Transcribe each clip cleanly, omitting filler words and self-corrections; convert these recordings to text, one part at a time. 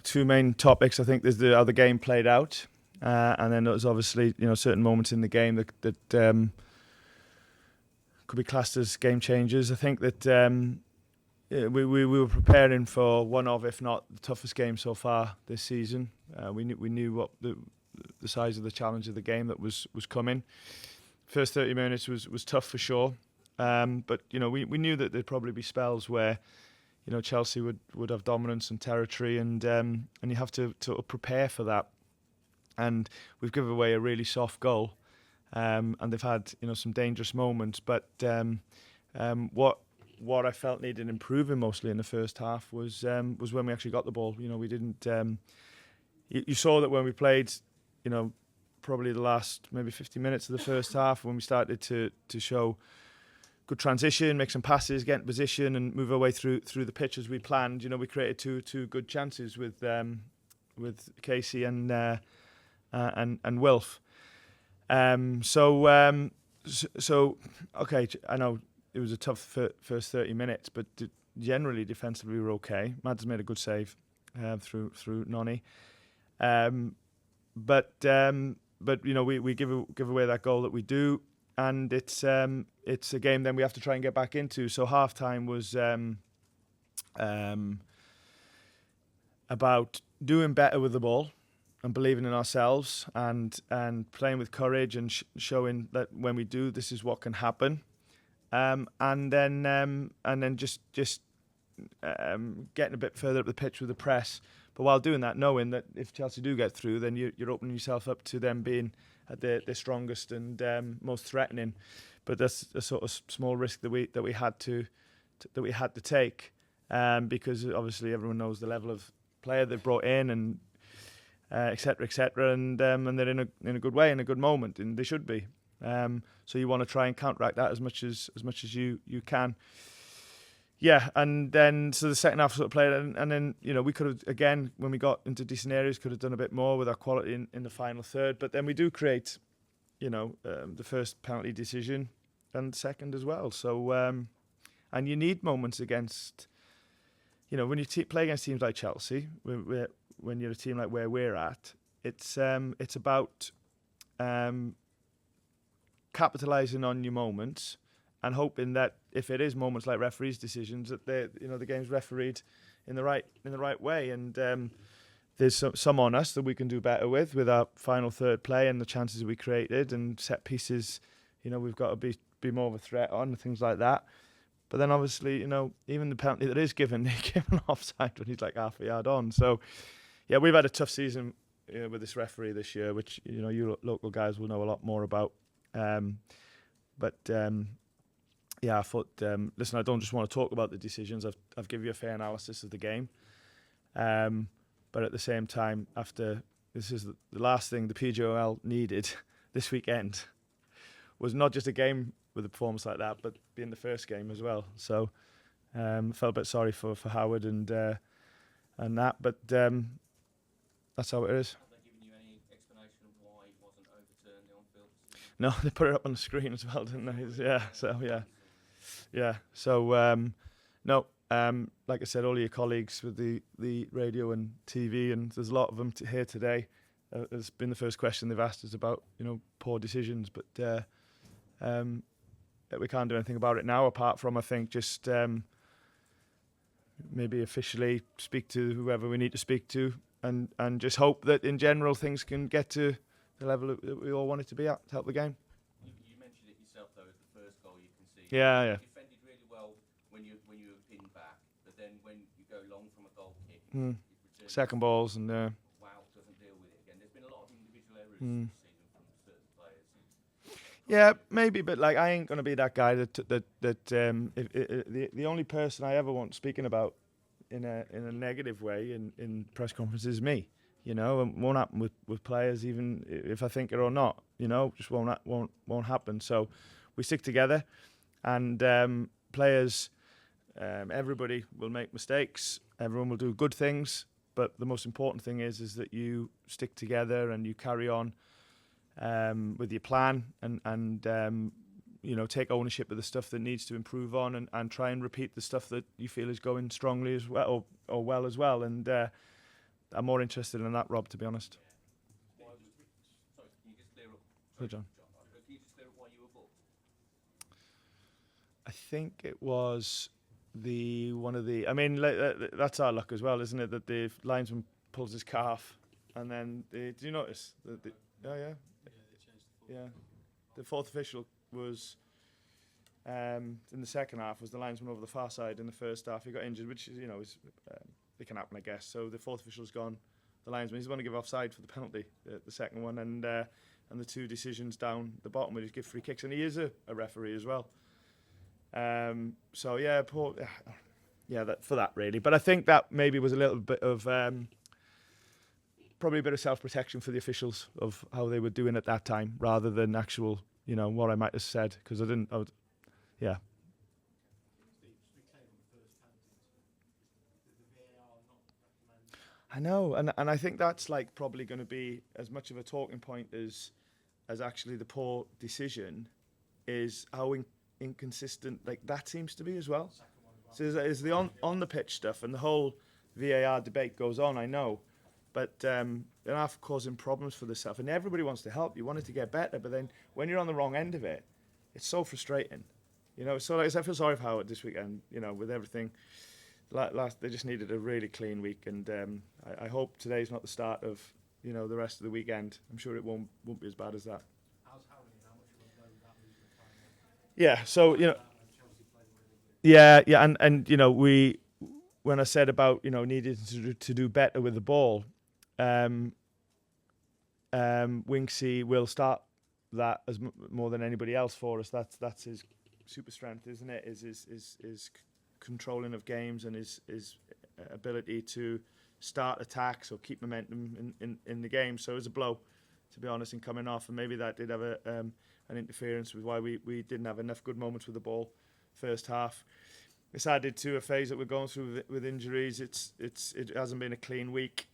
two main topics. I think there's how the game played out, and then there's obviously certain moments in the game that could be classed as game changers. I think that we were preparing for one of, if not the toughest game so far this season. We knew what the size of the challenge of the game that was coming. First 30 minutes was tough for sure, but we knew that there'd probably be spells where Chelsea would have dominance and territory, and you have to prepare for that. And we've given away a really soft goal, and they've had some dangerous moments. But what I felt needed improving mostly in the first half was when we actually got the ball. We didn't. You saw that when we played, probably the last maybe 50 minutes of the first half, when we started to show good transition, make some passes, get in position, and move our way through the pitch as we planned. We created two good chances with Casey and Wilf. So okay, I know it was a tough first 30 minutes, but generally defensively we were okay. Mads made a good save through Noni, but we give away that goal that we do. And it's a game then we have to try and get back into. So half-time was about doing better with the ball and believing in ourselves and playing with courage and showing that when we do, this is what can happen. And then just getting a bit further up the pitch with the press. But while doing that, knowing that if Chelsea do get through, then you're opening yourself up to them being at their strongest and most threatening. But that's a sort of small risk that we had to take, because obviously everyone knows the level of player they brought in and et cetera, and they're in a good way, in a good moment, and they should be. So you want to try and counteract that as much as you can. Yeah, and then so the second half sort of played, and then we could have, again, when we got into decent areas, could have done a bit more with our quality in the final third. But then we do create, the first penalty decision and the second as well. So and you need moments against, when you play against teams like Chelsea, when you're a team like where we're at, it's about capitalising on your moments. And hoping that if it is moments like referees' decisions, that the game's refereed in the right way, and there's some on us that we can do better with our final third play and the chances we created and set pieces. We've got to be more of a threat on and things like that. But then obviously, even the penalty that is given, they give an offside when he's like half a yard on. So yeah, we've had a tough season with this referee this year, which you local guys will know a lot more about. Yeah, I thought, listen, I don't just want to talk about the decisions. I've given you a fair analysis of the game. But at the same time, this is the last thing the PGOL needed this weekend was not just a game with a performance like that, but being the first game as well. So I felt a bit sorry for Howard and that, but that's how it is. Have they given you any explanation of why it wasn't overturned, the on-field decision? No, they put it up on the screen as well, didn't they? Yeah, so yeah. Yeah, so no, like I said, all your colleagues with the radio and TV, and there's a lot of them here today. It's been the first question they've asked us about, poor decisions, but we can't do anything about it now, apart from, I think, just maybe officially speak to whoever we need to speak to, and just hope that in general things can get to the level that we all want it to be at to help the game. You mentioned it yourself, though, as the first goal you can see. Yeah. When you were pinned back, but then when you go long from a goal kick, Second balls and Wow doesn't deal with it again. There's been a lot of individual errors this season from certain players. Yeah, maybe, but like I ain't gonna be that guy that the only person I ever want speaking about in a negative way in press conferences is me. It won't happen with players, even if I think it or not. Just won't happen. So we stick together, and players. Everybody will make mistakes. Everyone will do good things, but the most important thing is that you stick together and you carry on with your plan, and take ownership of the stuff that needs to improve on, and try and repeat the stuff that you feel is going strongly as well, or well as well. And I'm more interested in that, Rob, to be honest. Sorry, can you just clear up? Sorry, John. Can you just clear up why you were booked? I think it was I mean, that's our luck as well, isn't it? That the linesman pulls his calf, and then did you notice? Oh yeah. Yeah, the fourth official was in the second half was the linesman over the far side. In the first half, he got injured, which is it can happen, I guess. So the fourth official's gone. The linesman, he's going to give offside for the penalty, the second one, and the two decisions down the bottom where he give free kicks, and he is a referee as well. So yeah, for that really. But I think that maybe was a little bit of probably a bit of self-protection for the officials of how they were doing at that time, rather than actual, what I might have said, because yeah. I know, and I think that's like probably going to be as much of a talking point as actually the poor decision is how inconsistent like that seems to be as well. So is the on the pitch stuff, and the whole VAR debate goes on, I know, but they're not causing problems for the stuff, and everybody wants to help. You want it to get better, but then when you're on the wrong end of it, it's so frustrating. So like, I feel sorry for Howard this weekend. With everything. Last they just needed a really clean week, and I hope today's not the start of the rest of the weekend. I'm sure it won't be as bad as that. How's Howard? How much of a blow that losing the final? Yeah, so yeah, and we, when I said about needed to do better with the ball, Winksy will start that as more than anybody else for us. That's his super strength, isn't it? Is controlling of games, and his ability to start attacks or keep momentum in the game. So it was a blow, to be honest, in coming off, and maybe that did have an interference with why we didn't have enough good moments with the ball first half. It's added to a phase that we're going through with injuries. It hasn't been a clean week.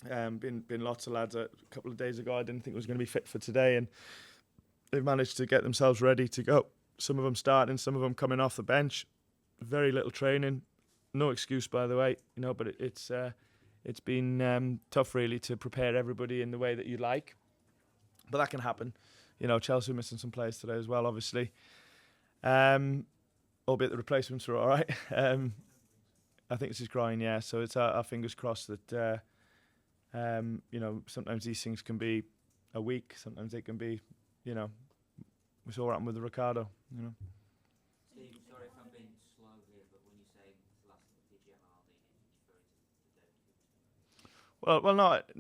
Been lots of lads a couple of days ago I didn't think was going to be fit for today, and they've managed to get themselves ready to go. Some of them starting, some of them coming off the bench. Very little training, no excuse, by the way, but it's been tough really to prepare everybody in the way that you like, but that can happen. Chelsea missing some players today as well, obviously, albeit the replacements were all right. I think it's his groin, yeah, so it's our fingers crossed that sometimes these things can be a week, sometimes they can be, we saw what happened with Ricardo, Steve, sorry if I'm being slow here, but when you say last DGMR Well, not.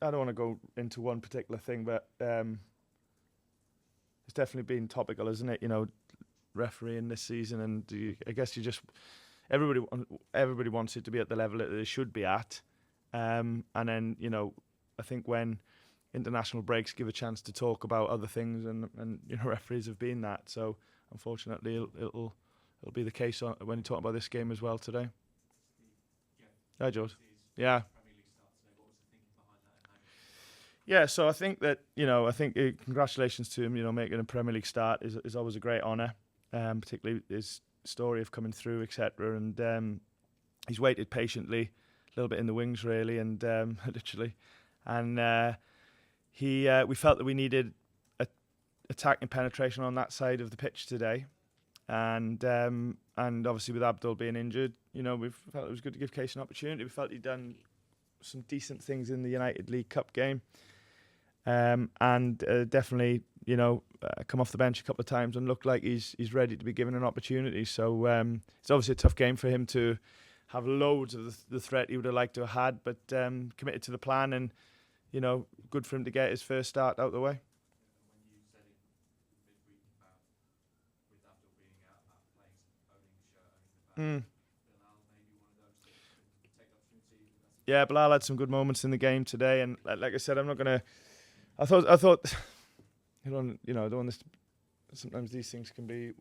I don't want to go into one particular thing, but it's definitely been topical, isn't it? Refereeing this season, and I guess everybody wants it to be at the level that it should be at, and then I think when international breaks give a chance to talk about other things, and referees have been that. So unfortunately, it'll be the case when you talk about this game as well today. Hi, George. Yeah. Yeah, so I think that congratulations to him. Making a Premier League start is always a great honour, particularly his story of coming through, etc. And he's waited patiently, a little bit in the wings, really, and literally, and we felt that we needed attacking penetration on that side of the pitch today, and obviously with Abdul being injured, we felt it was good to give Case an opportunity. We felt he'd done some decent things in the United League Cup game. And definitely, come off the bench a couple of times and look like he's ready to be given an opportunity. So it's obviously a tough game for him to have loads of the threat he would have liked to have had, but committed to the plan, and good for him to get his first start out the way. When you said it midweek about with Abdul being out playing, owning the shirt, owning the badge, Bilal maybe one of those to take the opportunity. Yeah, Bilal had some good moments in the game today, and like I said, I'm not gonna. I thought, I don't want this. Sometimes these things can be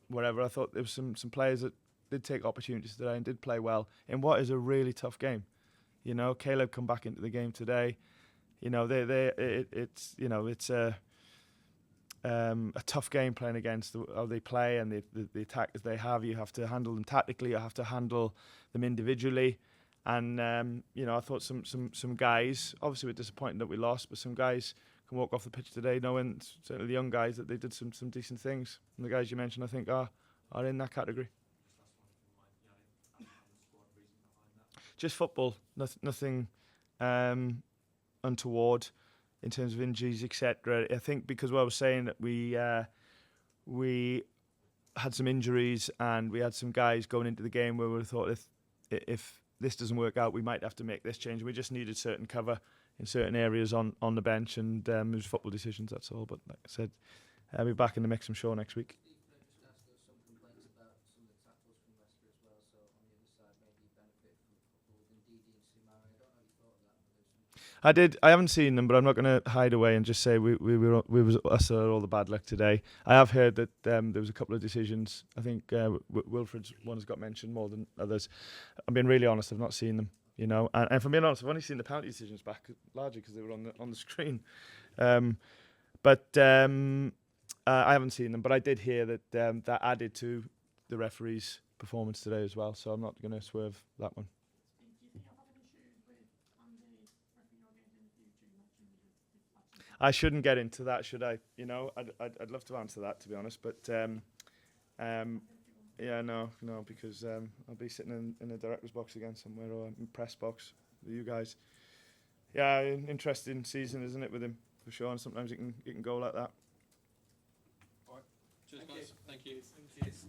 whatever. I thought there was some players that did take opportunities today and did play well in what is a really tough game. Caleb come back into the game today. It's a tough game playing against how they play and the attackers they have. You have to handle them tactically. You have to handle them individually. And I thought some guys, obviously we're disappointed that we lost, but some guys can walk off the pitch today knowing, certainly the young guys, that they did some decent things. And the guys you mentioned, I think, are in that category. Just football, nothing untoward in terms of injuries, etc. I think because what I was saying that we had some injuries and we had some guys going into the game where we thought if this doesn't work out, we might have to make this change. We just needed certain cover in certain areas on the bench, and it was football decisions, that's all. But like I said, I'll be back in the mix, I'm sure, next week. Steve, can I just ask, there were some complaints about some of the tackles from Leicester as well, so on the other side maybe you benefit from football with Ndidi and Soumare. I don't know what you thought of that, but there's some... I haven't seen them, but I'm not going to hide away and just say we was us are all the bad luck today. I have heard that there was a couple of decisions. I think Wilfred's one has got mentioned more than others. I'm being really honest, I've not seen them. And if I'm being honest, I've only seen the penalty decisions back largely because they were on the screen. But I haven't seen them. But I did hear that that added to the referee's performance today as well. So I'm not going to swerve that one. Do you think you'll have any issues with Andy refereeing your games in the future? You mentioned with I shouldn't get into that, should I? I'd love to answer that, to be honest. But yeah, no, because I'll be sitting in the director's box again somewhere, or in press box with you guys. Yeah, interesting season, isn't it, with him, for sure, and sometimes it can go like that. All right. Cheers, guys. Thank you. Cheers.